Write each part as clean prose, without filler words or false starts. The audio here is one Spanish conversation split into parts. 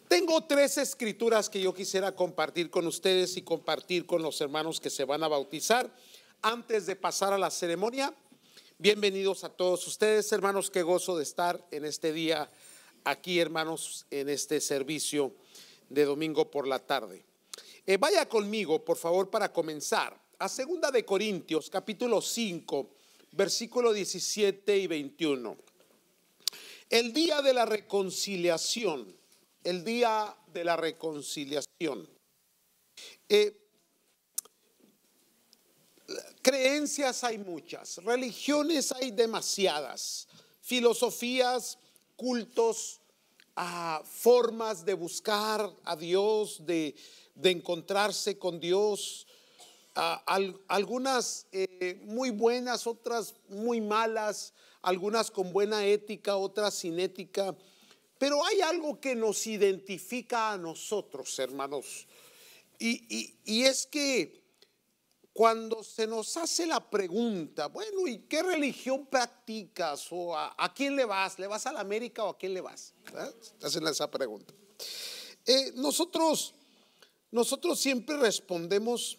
Tengo tres escrituras que yo quisiera compartir con ustedes y compartir con los hermanos que se van a bautizar antes de pasar a la ceremonia. Bienvenidos a todos ustedes, hermanos, qué gozo de estar en este día aquí, hermanos, en este servicio de domingo por la tarde. Vaya conmigo, por favor, para comenzar a 2 de Corintios, capítulo 5, versículo 17 y 21. El día de la reconciliación. El día de la reconciliación. Creencias hay muchas, religiones hay demasiadas, filosofías, cultos, formas de buscar a Dios, de encontrarse con Dios, algunas muy buenas, otras muy malas, algunas con buena ética, otras sin ética. Pero hay algo que nos identifica a nosotros, hermanos, y es que cuando se nos hace la pregunta, bueno, ¿y qué religión practicas? ¿O a quién le vas? ¿Le vas a la América o a quién le vas? Hacen esa pregunta. Nosotros siempre respondemos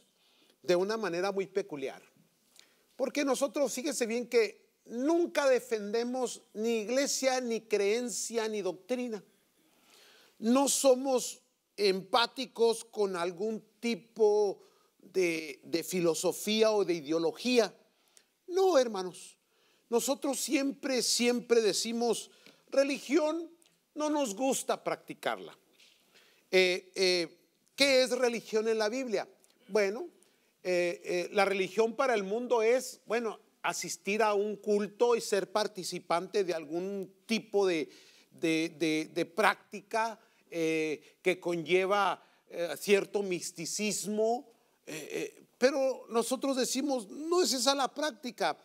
de una manera muy peculiar, porque nosotros, fíjese bien que nunca defendemos ni iglesia, ni creencia, ni doctrina. No somos empáticos con algún tipo de filosofía o de ideología. No, hermanos. Nosotros siempre decimos, religión no nos gusta practicarla. ¿Qué es religión en la Biblia? Bueno, la religión para el mundo es, bueno, asistir a un culto y ser participante de algún tipo de práctica que conlleva cierto misticismo, pero nosotros decimos, no es esa la práctica.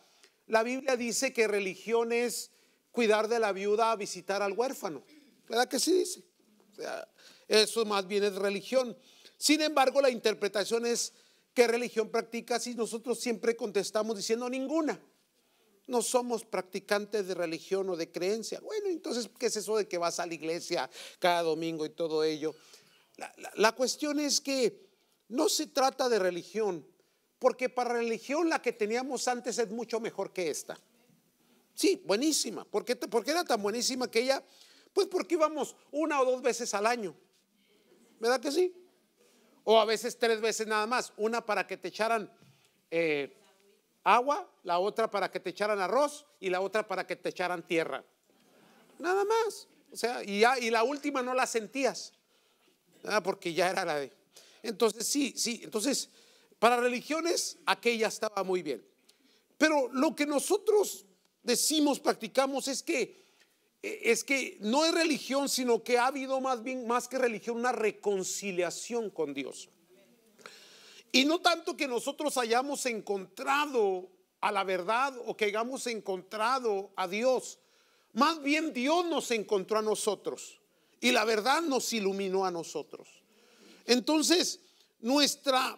La Biblia dice que religión es cuidar de la viuda, visitar al huérfano, ¿verdad que sí dice? O sea, eso más bien es religión. Sin embargo, la interpretación es, ¿qué religión practicas? Y nosotros siempre contestamos diciendo ninguna. No somos practicantes de religión o de creencia. Bueno, entonces, ¿qué es eso de que vas a la iglesia cada domingo y todo ello? La cuestión es que no se trata de religión, porque para religión la que teníamos antes es mucho mejor que esta. Sí, buenísima. ¿Por qué era tan buenísima que ella? Pues porque íbamos 1 o 2 veces al año. ¿Verdad que sí? O a veces 3 veces nada más. Una para que te echaran agua, la otra para que te echaran arroz y la otra para que te echaran tierra. Nada más. O sea, y la última no la sentías, porque ya era la de. Entonces sí. Entonces, para religiones aquella estaba muy bien. Pero lo que nosotros decimos, practicamos, es que no es religión, sino que ha habido más que religión, una reconciliación con Dios. Y no tanto que nosotros hayamos encontrado a la verdad o que hayamos encontrado a Dios. Más bien Dios nos encontró a nosotros y la verdad nos iluminó a nosotros. Entonces, nuestra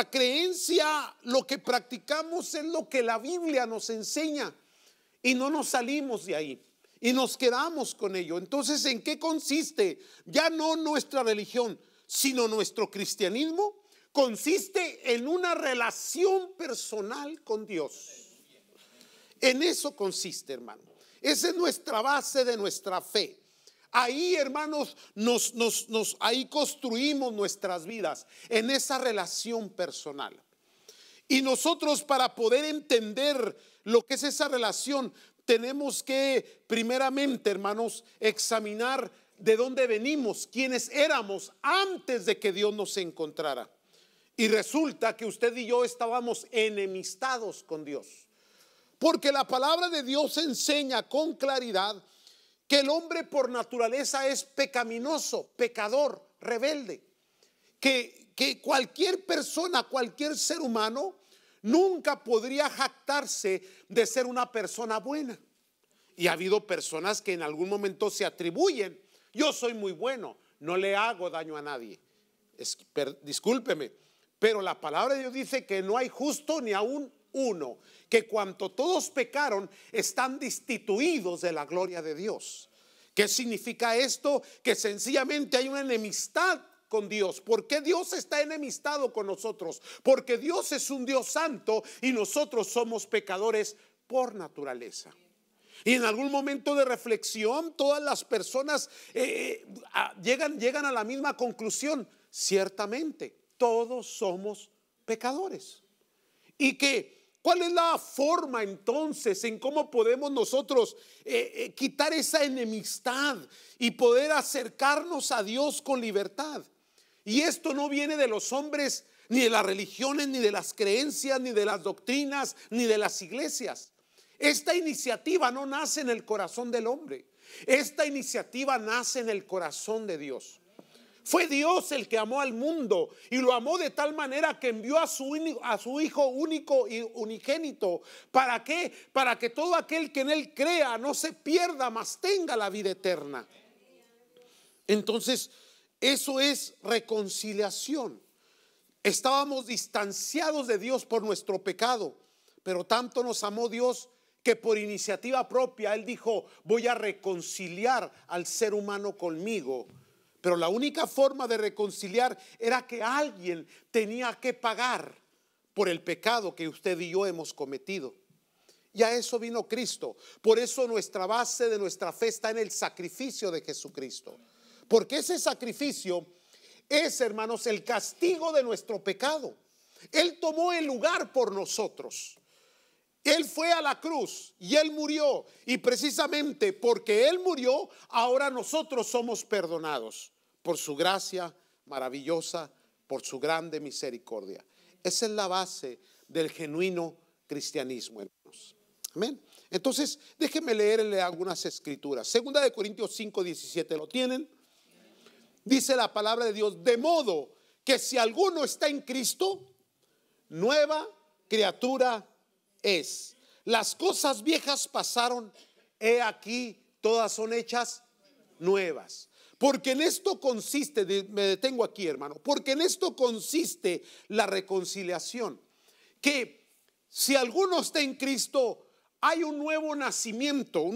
creencia, lo que practicamos es lo que la Biblia nos enseña y no nos salimos de ahí. Y nos quedamos con ello. Entonces, ¿en qué consiste? Ya no nuestra religión, sino nuestro cristianismo. Consiste en una relación personal con Dios. En eso consiste, hermano. Esa es nuestra base de nuestra fe. Ahí, hermanos, ahí construimos nuestras vidas, en esa relación personal. Y nosotros, para poder entender lo que es esa relación, tenemos que primeramente, hermanos, examinar de dónde venimos, quiénes éramos antes de que Dios nos encontrara. Y resulta que usted y yo estábamos enemistados con Dios, porque la palabra de Dios enseña con claridad que el hombre por naturaleza es pecaminoso, pecador, rebelde, que cualquier persona, cualquier ser humano nunca podría jactarse de ser una persona buena. Y ha habido personas que en algún momento se atribuyen, yo soy muy bueno, no le hago daño a nadie. Discúlpeme, pero la palabra de Dios dice que no hay justo ni aún uno, que cuanto todos pecaron están destituidos de la gloria de Dios. ¿Qué significa esto? Que sencillamente hay una enemistad con Dios. ¿Por qué Dios está enemistado con nosotros? Porque Dios es un Dios santo y nosotros somos pecadores por naturaleza. Y en algún momento de reflexión todas las personas llegan a la misma conclusión. Ciertamente todos somos pecadores. Y que ¿cuál es la forma entonces en cómo podemos nosotros quitar esa enemistad y poder acercarnos a Dios con libertad? Y esto no viene de los hombres, ni de las religiones, ni de las creencias, ni de las doctrinas, ni de las iglesias. Esta iniciativa no nace en el corazón del hombre. Esta iniciativa nace en el corazón de Dios. Fue Dios el que amó al mundo y lo amó de tal manera que envió a su Hijo único y unigénito. ¿Para qué? Para que todo aquel que en Él crea no se pierda, mas tenga la vida eterna. Entonces, eso es reconciliación. Estábamos distanciados de Dios por nuestro pecado, pero tanto nos amó Dios que por iniciativa propia Él dijo: voy a reconciliar al ser humano conmigo. Pero la única forma de reconciliar era que alguien tenía que pagar por el pecado que usted y yo hemos cometido. Y a eso vino Cristo. Por eso nuestra base de nuestra fe está en el sacrificio de Jesucristo. Porque ese sacrificio es, hermanos, el castigo de nuestro pecado. Él tomó el lugar por nosotros. Él fue a la cruz y Él murió, y precisamente porque Él murió, ahora nosotros somos perdonados por su gracia maravillosa, por su grande misericordia. Esa es la base del genuino cristianismo, hermanos. Amén. Entonces, déjenme leerle algunas escrituras. Segunda de Corintios 5:17, ¿lo tienen? Dice la palabra de Dios: de modo que si alguno está en Cristo, nueva criatura es. Las cosas viejas pasaron, he aquí todas son hechas nuevas. Porque en esto consiste, me detengo aquí, hermano, porque en esto consiste la reconciliación. Que si alguno está en Cristo, hay un nuevo nacimiento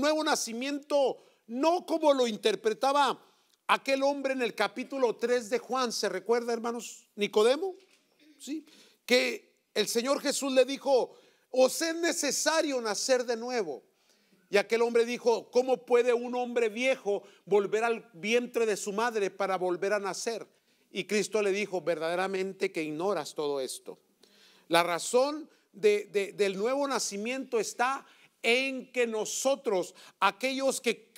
no como lo interpretaba aquel hombre en el capítulo 3 de Juan. ¿Se recuerda, hermanos? Nicodemo, ¿sí? Que el Señor Jesús le dijo: os es necesario nacer de nuevo. Y aquel hombre dijo: ¿cómo puede un hombre viejo volver al vientre de su madre para volver a nacer? Y Cristo le dijo: verdaderamente que ignoras todo esto. La razón del nuevo nacimiento está en que nosotros, aquellos que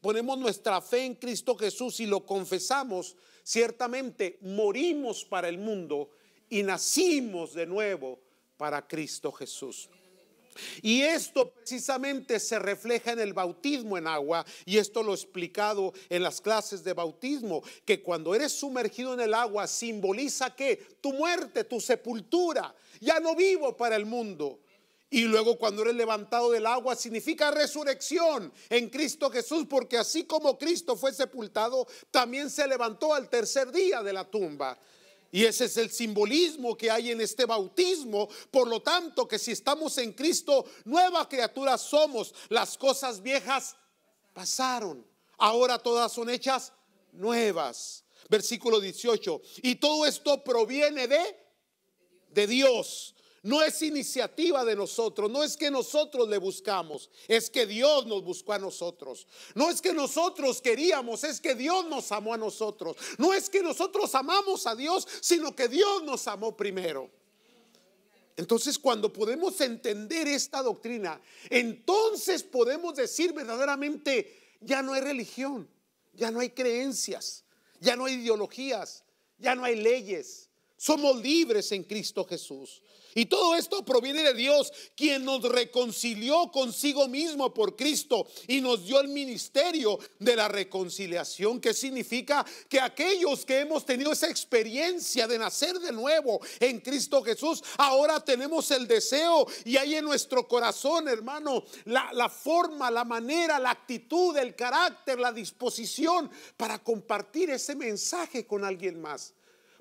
ponemos nuestra fe en Cristo Jesús y lo confesamos, ciertamente morimos para el mundo y nacimos de nuevo para Cristo Jesús. Y esto precisamente se refleja en el bautismo en agua, y esto lo he explicado en las clases de bautismo, que cuando eres sumergido en el agua simboliza que tu muerte, tu sepultura, ya no vivo para el mundo. Y luego cuando eres levantado del agua significa resurrección en Cristo Jesús, porque así como Cristo fue sepultado, también se levantó al tercer día de la tumba. Y ese es el simbolismo que hay en este bautismo. Por lo tanto, que si estamos en Cristo, nueva criatura somos. Las cosas viejas pasaron, ahora todas son hechas nuevas. Versículo 18. Y todo esto proviene de Dios. No es iniciativa de nosotros, no es que nosotros le buscamos, es que Dios nos buscó a nosotros. No es que nosotros queríamos, es que Dios nos amó a nosotros. No es que nosotros amamos a Dios, sino que Dios nos amó primero. Entonces, cuando podemos entender esta doctrina, entonces podemos decir verdaderamente: ya no hay religión, ya no hay creencias, ya no hay ideologías, ya no hay leyes. Somos libres en Cristo Jesús. Y todo esto proviene de Dios, quien nos reconcilió consigo mismo por Cristo y nos dio el ministerio de la reconciliación, que significa que aquellos que hemos tenido esa experiencia de nacer de nuevo en Cristo Jesús, ahora tenemos el deseo y hay en nuestro corazón, hermano, la forma, la manera, la actitud, el carácter, la disposición para compartir ese mensaje con alguien más.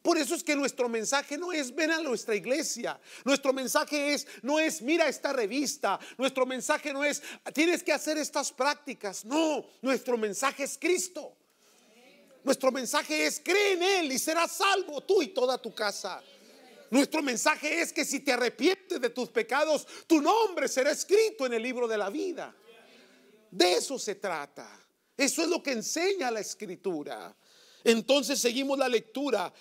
Por eso es que nuestro mensaje no es ven a nuestra iglesia. Nuestro mensaje no es mira esta revista. Nuestro mensaje no es tienes que hacer estas prácticas. No, nuestro mensaje es Cristo. Nuestro mensaje es cree en Él y serás salvo tú y toda tu casa. Nuestro mensaje es que si te arrepientes de tus pecados, tu nombre será escrito en el libro de la vida. De eso se trata. Eso es lo que enseña la Escritura. Entonces seguimos la lectura.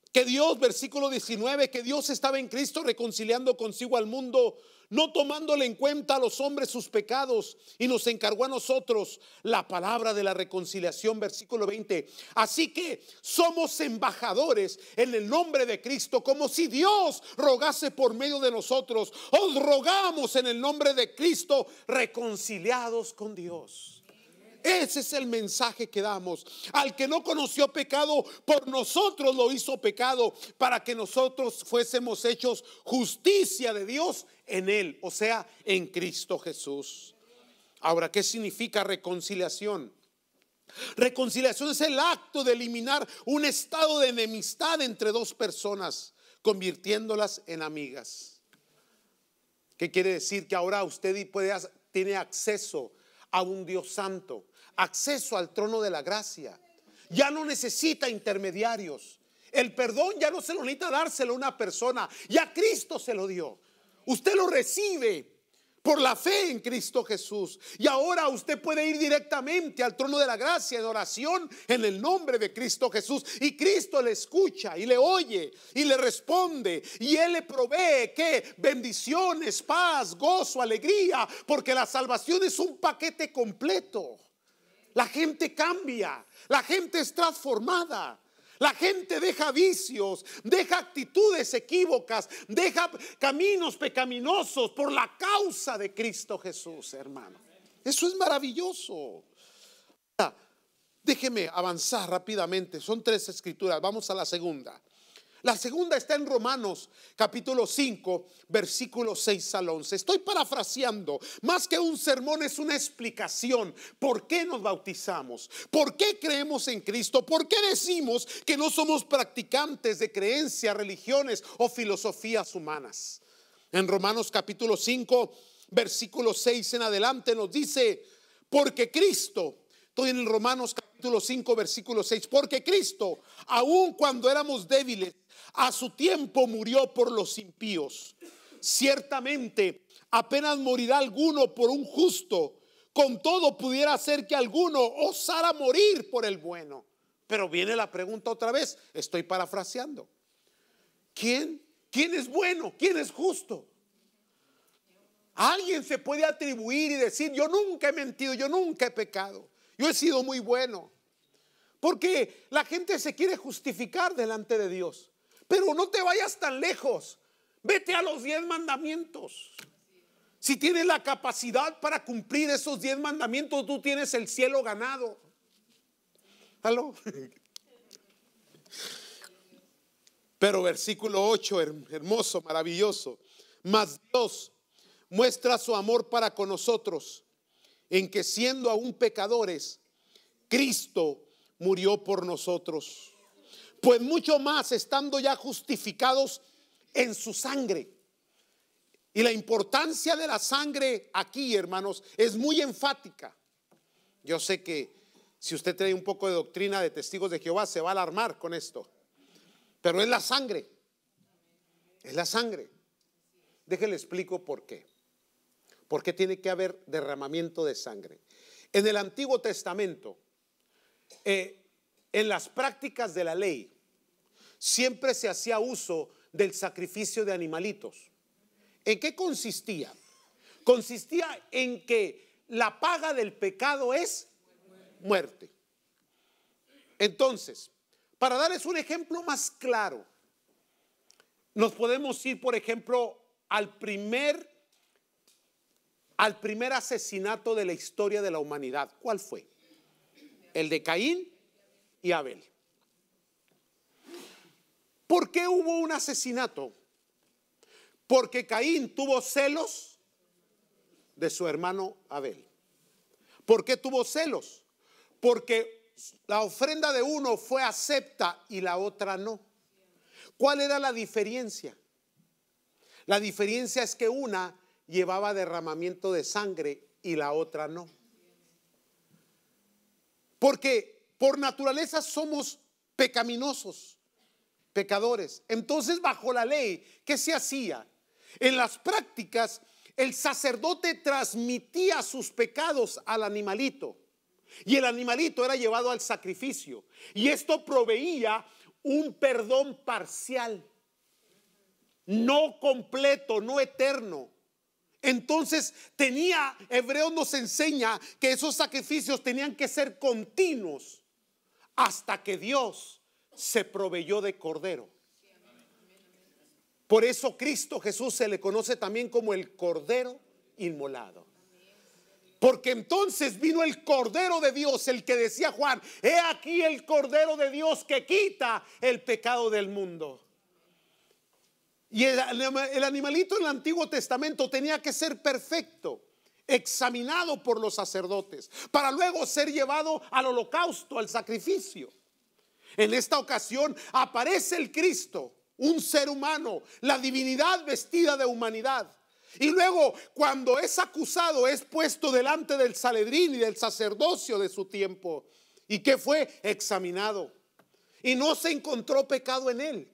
Que Dios, versículo 19, que Dios estaba en Cristo reconciliando consigo al mundo, no tomándole en cuenta a los hombres sus pecados, y nos encargó a nosotros la palabra de la reconciliación, versículo 20. Así que somos embajadores en el nombre de Cristo, como si Dios rogase por medio de nosotros. Os rogamos en el nombre de Cristo, reconciliados con Dios. Ese es el mensaje que damos. Al que no conoció pecado, por nosotros lo hizo pecado, para que nosotros fuésemos hechos justicia de Dios en Él, o sea, en Cristo Jesús. Ahora, ¿qué significa reconciliación? Reconciliación es el acto de eliminar un estado de enemistad entre dos personas, convirtiéndolas en amigas. ¿Qué quiere decir? Que ahora usted tiene acceso a un Dios santo, acceso al trono de la gracia. Ya no necesita intermediarios. El perdón ya no se lo necesita dárselo a una persona, ya Cristo se lo dio. Usted lo recibe por la fe en Cristo Jesús, y ahora usted puede ir directamente al trono de la gracia en oración en el nombre de Cristo Jesús, y Cristo le escucha y le oye y le responde, y Él le provee ¿qué? Bendiciones, paz, gozo, alegría, porque la salvación es un paquete completo. La gente cambia, la gente es transformada. La gente deja vicios, deja actitudes equívocas, deja caminos pecaminosos por la causa de Cristo Jesús, hermano. Eso es maravilloso. Déjeme avanzar rápidamente. Son 3 escrituras. Vamos a la segunda. La segunda está en Romanos capítulo 5 versículos 6 al 11. Estoy parafraseando. Más que un sermón, es una explicación. ¿Por qué nos bautizamos? ¿Por qué creemos en Cristo? ¿Por qué decimos que no somos practicantes de creencias, religiones o filosofías humanas? En Romanos capítulo 5 versículo 6 en adelante nos dice: porque Cristo, estoy en el Romanos capítulo 5 versículo 6, porque Cristo, aun cuando éramos débiles, a su tiempo murió por los impíos. Ciertamente apenas morirá alguno por un justo, con todo pudiera ser que alguno osara morir por el bueno. Pero viene la pregunta otra vez, estoy parafraseando. ¿Quién es bueno? ¿Quién es justo? Alguien se puede atribuir y decir: yo nunca he mentido, yo nunca he pecado, yo he sido muy bueno. Porque la gente se quiere justificar delante de Dios. Pero no te vayas tan lejos. Vete a los 10 mandamientos. Si tienes la capacidad para cumplir esos 10 mandamientos, tú tienes el cielo ganado. ¿Aló? Pero versículo 8, hermoso, maravilloso. Mas Dios muestra su amor para con nosotros, en que siendo aún pecadores, Cristo murió por nosotros. Pues mucho más estando ya justificados en su sangre. Y la importancia de la sangre aquí, hermanos, es muy enfática. Yo sé que si usted trae un poco de doctrina de testigos de Jehová, se va a alarmar con esto. Pero es la sangre. Es la sangre. Déjenle explico por qué. ¿Por qué tiene que haber derramamiento de sangre? En el Antiguo Testamento, en las prácticas de la ley, siempre se hacía uso del sacrificio de animalitos. ¿En qué consistía? Consistía en que la paga del pecado es muerte. Entonces, para darles un ejemplo más claro, nos podemos ir, por ejemplo, al primer asesinato de la historia de la humanidad. ¿Cuál fue? El de Caín y Abel. ¿Por qué hubo un asesinato? Porque Caín tuvo celos de su hermano Abel. ¿Por qué tuvo celos? Porque la ofrenda de uno fue acepta y la otra no. ¿Cuál era la diferencia? La diferencia es que una llevaba derramamiento de sangre y la otra no. Porque por naturaleza somos pecaminosos, pecadores. Entonces, bajo la ley, ¿qué se hacía? En las prácticas, el sacerdote transmitía sus pecados al animalito, y el animalito era llevado al sacrificio, y esto proveía un perdón parcial, no completo, no eterno. Entonces Hebreos nos enseña que esos sacrificios tenían que ser continuos hasta que Dios se proveyó de cordero. Por eso Cristo Jesús se le conoce también como el Cordero inmolado. Porque entonces vino el Cordero de Dios, el que decía Juan: he aquí el Cordero de Dios que quita el pecado del mundo. Y el animalito en el Antiguo Testamento tenía que ser perfecto, examinado por los sacerdotes, para luego ser llevado al holocausto, al sacrificio. En esta ocasión aparece el Cristo, un ser humano, la divinidad vestida de humanidad. Y luego, cuando es acusado, es puesto delante del Sanedrín y del sacerdocio de su tiempo. ¿Y qué fue? Examinado. Y no se encontró pecado en él.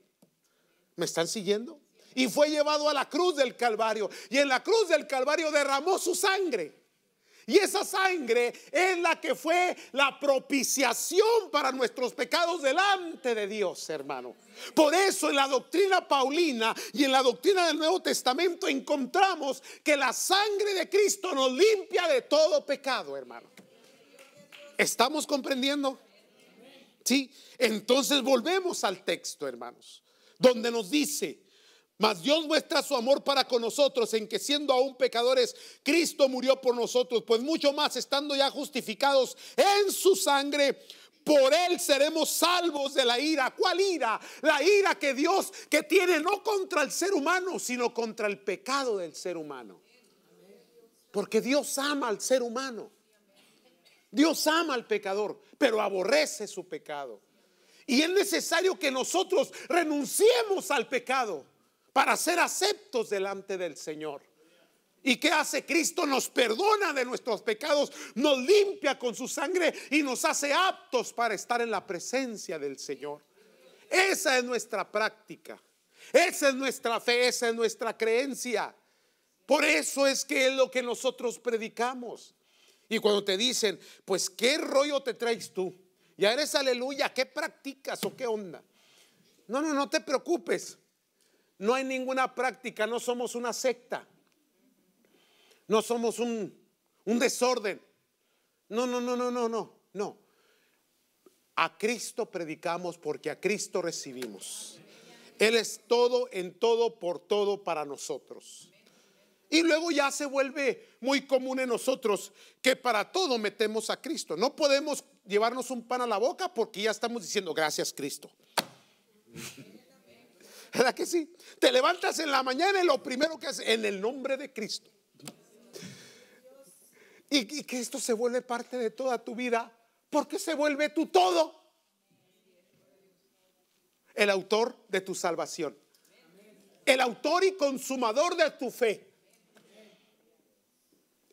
¿Me están siguiendo? Y fue llevado a la cruz del Calvario. Y en la cruz del Calvario derramó su sangre. Y esa sangre es la que fue la propiciación para nuestros pecados delante de Dios, hermano. Por eso en la doctrina paulina y en la doctrina del Nuevo Testamento encontramos que la sangre de Cristo nos limpia de todo pecado, hermano. ¿Estamos comprendiendo? Sí. Entonces volvemos al texto, hermanos, donde nos dice: mas Dios muestra su amor para con nosotros en que, siendo aún pecadores, Cristo murió por nosotros. Pues mucho más, estando ya justificados en su sangre, por él seremos salvos de la ira. ¿Cuál ira? La ira que Dios que tiene no contra el ser humano, sino contra el pecado del ser humano. Porque Dios ama al ser humano. Dios ama al pecador, pero aborrece su pecado. Y es necesario que nosotros renunciemos al pecado para ser aceptos delante del Señor. ¿Y qué hace Cristo? Nos perdona de nuestros pecados, nos limpia con su sangre y nos hace aptos para estar en la presencia del Señor. Esa es nuestra práctica, esa es nuestra fe, esa es nuestra creencia. Por eso es que es lo que nosotros predicamos. Y cuando te dicen: pues ¿qué rollo te traes tú? Ya eres aleluya, ¿qué practicas o qué onda? No te preocupes. No hay ninguna práctica, no somos una secta, no somos un desorden. No. A Cristo predicamos porque a Cristo recibimos. Él es todo, en todo, por todo para nosotros. Y luego ya se vuelve muy común en nosotros que para todo metemos a Cristo. No podemos llevarnos un pan a la boca porque ya estamos diciendo: gracias, Cristo. ¿Verdad que sí? Te levantas en la mañana y lo primero que haces: en el nombre de Cristo. Y que esto se vuelve parte de toda tu vida, porque se vuelve tu todo. El autor de tu salvación, el autor y consumador de tu fe,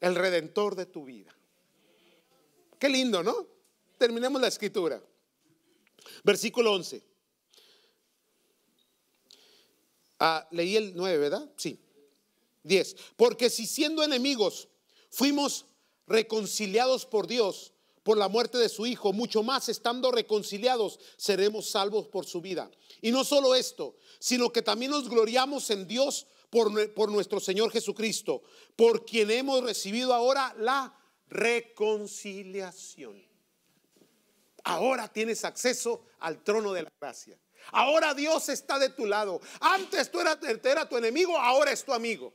el redentor de tu vida. Qué lindo, ¿no? Terminemos la escritura. Versículo 11. Leí el 9, ¿verdad? Sí. 10. Porque si siendo enemigos fuimos reconciliados por Dios por la muerte de su Hijo, mucho más, estando reconciliados, seremos salvos por su vida. Y no solo esto, sino que también nos gloriamos en Dios por nuestro Señor Jesucristo, por quien hemos recibido ahora la reconciliación. Ahora tienes acceso al trono de la gracia. Ahora Dios está de tu lado. Antes era tu enemigo, ahora es tu amigo.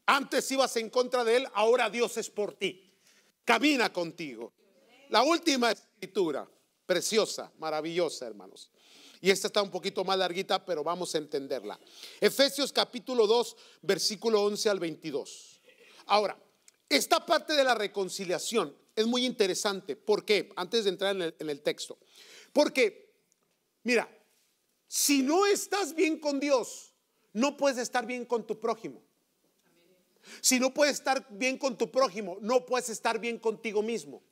Antes ibas en contra de él, ahora Dios es por ti. Camina contigo. La última escritura, preciosa, maravillosa, hermanos. Y esta está un poquito más larguita, pero vamos a entenderla. Efesios capítulo 2, versículo 11 al 22. Ahora, esta parte de la reconciliación es muy interesante. ¿Por qué? Antes de entrar en el texto. Porque, mira, si no estás bien con Dios, no puedes estar bien con tu prójimo. Si no puedes estar bien con tu prójimo, no puedes estar bien contigo mismo.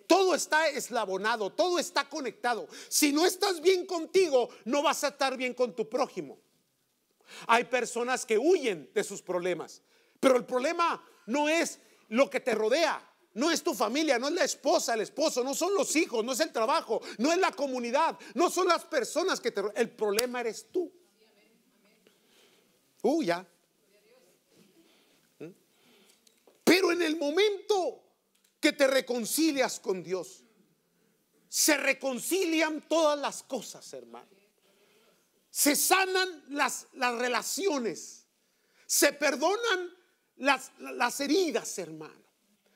Todo está eslabonado, todo está conectado. Si no estás bien contigo, no vas a estar bien con tu prójimo. Hay personas que huyen de sus problemas, pero el problema no es lo que te rodea, no es tu familia, no es la esposa, el esposo, no son los hijos, no es el trabajo, no es la comunidad, no son las personas que te rodean. El problema eres tú. Ya. Pero en el momento que te reconcilias con Dios, se reconcilian todas las cosas, hermano. Se sanan las relaciones, se perdonan las heridas, hermano.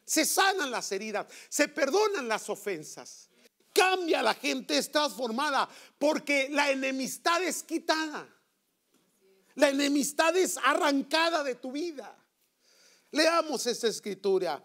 Se sanan las heridas, se perdonan las ofensas. Cambia, la gente es transformada porque la enemistad es quitada. La enemistad es arrancada de tu vida. Leamos esta escritura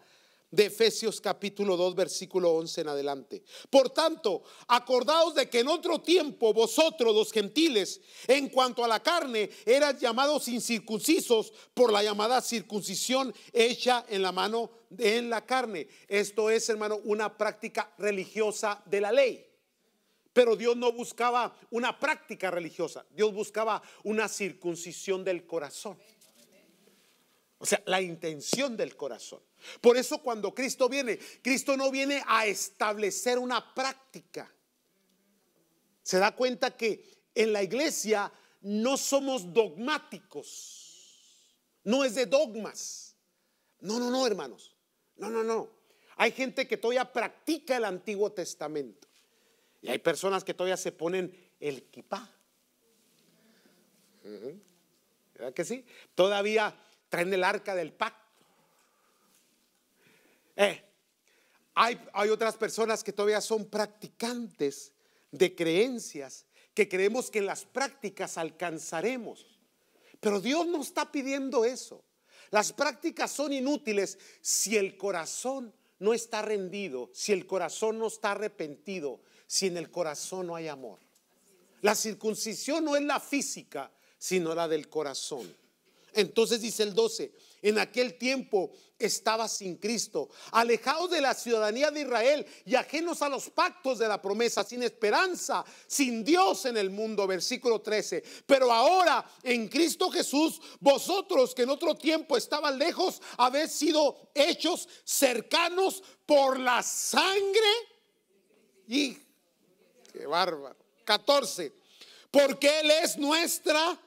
de Efesios capítulo 2 versículo 11 en adelante. Por tanto, acordaos de que en otro tiempo vosotros los gentiles, en cuanto a la carne, eras llamados incircuncisos por la llamada circuncisión hecha en la mano, en la carne. Esto es, hermano, una práctica religiosa de la ley. Pero Dios no buscaba una práctica religiosa, Dios buscaba una circuncisión del corazón. O sea, la intención del corazón. Por eso cuando Cristo viene, Cristo no viene a establecer una práctica. Se da cuenta que en la iglesia no somos dogmáticos. No es de dogmas. No, hermanos. No. Hay gente que todavía practica el Antiguo Testamento. Y hay personas que todavía se ponen el kipá. ¿Verdad que sí? Todavía traen el arca del pacto. Hay otras personas que todavía son practicantes de creencias, que creemos que en las prácticas alcanzaremos. Pero Dios no está pidiendo eso. Las prácticas son inútiles si el corazón no está rendido, si el corazón no está arrepentido, si en el corazón no hay amor. La circuncisión no es la física, sino la del corazón. Entonces dice el 12: en aquel tiempo estaba sin Cristo, alejados de la ciudadanía de Israel y ajenos a los pactos de la promesa, sin esperanza, sin Dios en el mundo. Versículo 13: pero ahora en Cristo Jesús, vosotros que en otro tiempo estaban lejos, habéis sido hechos cercanos por la sangre. Y qué bárbaro. 14: porque Él es nuestra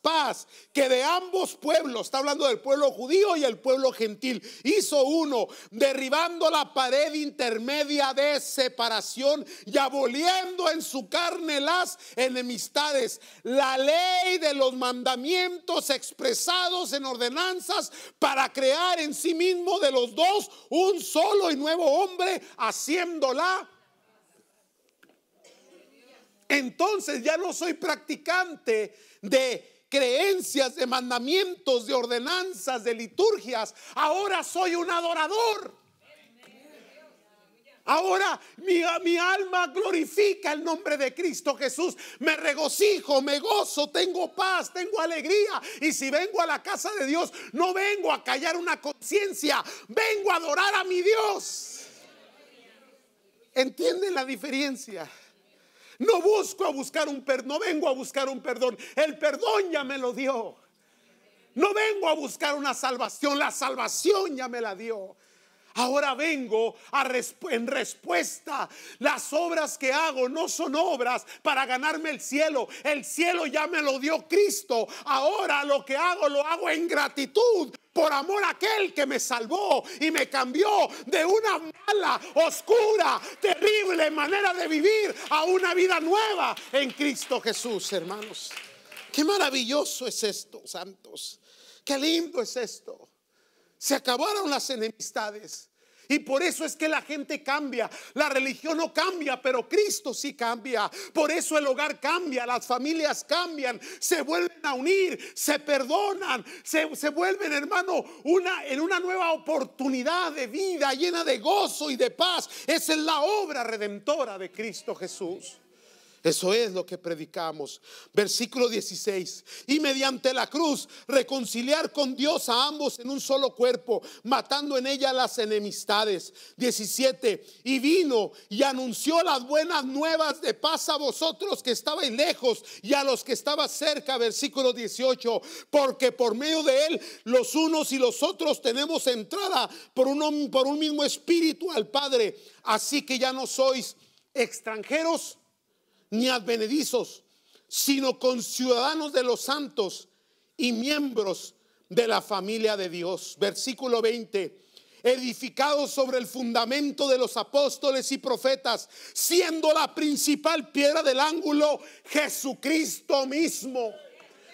paz, que de ambos pueblos, está hablando del pueblo judío y el pueblo gentil, hizo uno, derribando la pared intermedia de separación y aboliendo en su carne las enemistades, la ley de los mandamientos expresados en ordenanzas, para crear en sí mismo de los dos un solo y nuevo hombre, haciéndola. Entonces ya no soy practicante de creencias, de mandamientos, de ordenanzas, de liturgias. Ahora soy un adorador. Ahora mi alma glorifica el nombre de Cristo Jesús. Me regocijo, me gozo, tengo paz, tengo alegría. Y si vengo a la casa de Dios, no vengo a callar una conciencia, vengo a adorar a mi Dios. ¿Entienden la diferencia? No vengo a buscar un perdón. El perdón ya me lo dio. No vengo a buscar una salvación. La salvación ya me la dio. Ahora vengo en respuesta. Las obras que hago no son obras para ganarme el cielo. El cielo ya me lo dio Cristo. Ahora lo que hago, lo hago en gratitud, por amor a aquel que me salvó y me cambió de una mala, oscura, terrible manera de vivir a una vida nueva en Cristo Jesús, hermanos. Qué maravilloso es esto, santos. Qué lindo es esto. Se acabaron las enemistades. Y por eso es que la gente cambia. La religión no cambia, pero Cristo sí cambia. Por eso el hogar cambia, las familias cambian, se vuelven a unir, se perdonan, se vuelven, hermano, en una nueva oportunidad de vida llena de gozo y de paz. Esa es la obra redentora de Cristo Jesús. Eso es lo que predicamos. Versículo 16. Y mediante la cruz reconciliar con Dios a ambos en un solo cuerpo, matando en ella las enemistades. 17. Y vino y anunció las buenas nuevas de paz a vosotros que estabais lejos y a los que estaban cerca. Versículo 18. Porque por medio de él los unos y los otros tenemos entrada por un mismo espíritu al Padre. Así que ya no sois extranjeros ni advenedizos, sino conciudadanos de los santos y miembros de la familia de Dios. Versículo 20. Edificados sobre el fundamento de los apóstoles y profetas, siendo la principal piedra del ángulo Jesucristo mismo.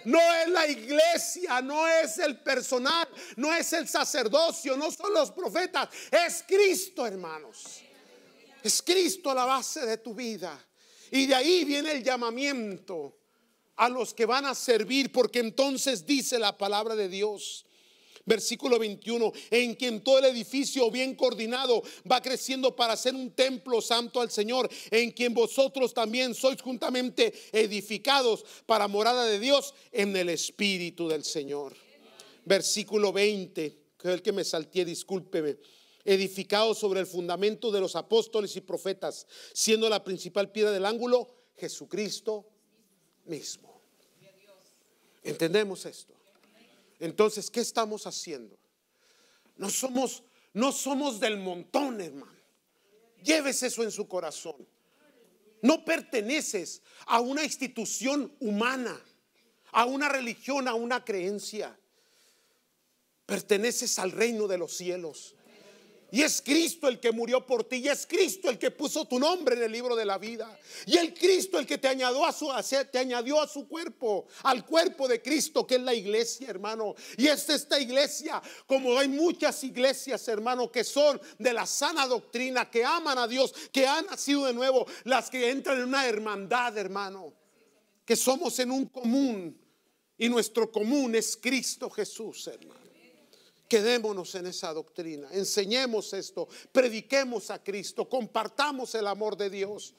No es la iglesia, no es el personal, no es el sacerdocio, no son los profetas, es Cristo, hermanos. Es Cristo la base de tu vida. Y de ahí viene el llamamiento a los que van a servir, porque entonces dice la palabra de Dios. Versículo 21, en quien todo el edificio bien coordinado va creciendo para ser un templo santo al Señor, en quien vosotros también sois juntamente edificados para morada de Dios en el Espíritu del Señor. Versículo 20, que es el que me salté, discúlpeme. Edificados sobre el fundamento de los apóstoles y profetas, siendo la principal piedra del ángulo Jesucristo mismo. ¿Entendemos esto? Entonces, ¿qué estamos haciendo? No somos del montón, hermano. Llévese eso en su corazón. No perteneces a una institución humana, a una religión, a una creencia. Perteneces al reino de los cielos. Y es Cristo el que murió por ti. Y es Cristo el que puso tu nombre en el libro de la vida. Y el Cristo el que te añadió a su cuerpo, al cuerpo de Cristo, que es la iglesia, hermano. Y es esta iglesia, como hay muchas iglesias, hermano, que son de la sana doctrina, que aman a Dios, que han nacido de nuevo, las que entran en una hermandad, hermano, que somos en un común. Y nuestro común es Cristo Jesús, hermano. Quedémonos en esa doctrina, enseñemos esto, prediquemos a Cristo, compartamos el amor de Dios.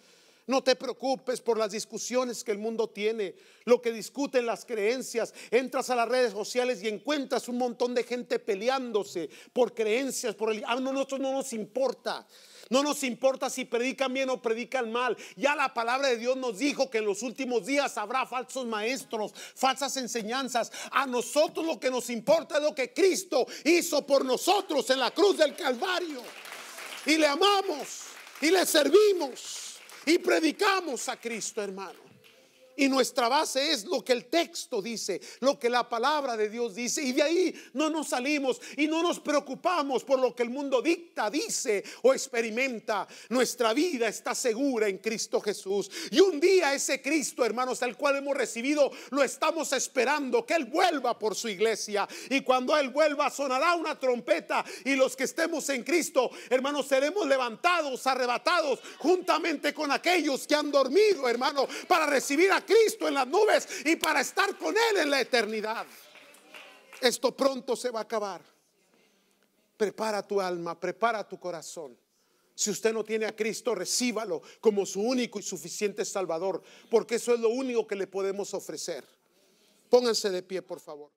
No te preocupes por las discusiones que el mundo tiene, lo que discuten las creencias. Entras a las redes sociales y encuentras un montón de gente peleándose por creencias, a nosotros no nos importa. No nos importa si predican bien o predican mal. Ya la palabra de Dios nos dijo que en los últimos días habrá falsos maestros, falsas enseñanzas. A nosotros lo que nos importa es lo que Cristo hizo por nosotros en la cruz del Calvario. Y le amamos y le servimos y predicamos a Cristo, hermano. Y nuestra base es lo que el texto dice, lo que la palabra de Dios dice. Y de ahí no nos salimos y no nos preocupamos por lo que el mundo dicta, dice o experimenta. Nuestra vida está segura en Cristo Jesús. Y un día ese Cristo, hermanos, al cual hemos recibido, lo estamos esperando, que Él vuelva por su iglesia. Y cuando Él vuelva sonará una trompeta. Y los que estemos en Cristo, hermanos, seremos levantados, arrebatados juntamente con aquellos que han dormido, hermano, para recibir a Cristo en las nubes y para estar con Él en la eternidad. Esto pronto se va a acabar. Prepara tu alma, prepara tu corazón. Si usted no tiene a Cristo, recíbalo como su único y suficiente Salvador, porque eso es lo único que le podemos ofrecer. Pónganse de pie, por favor.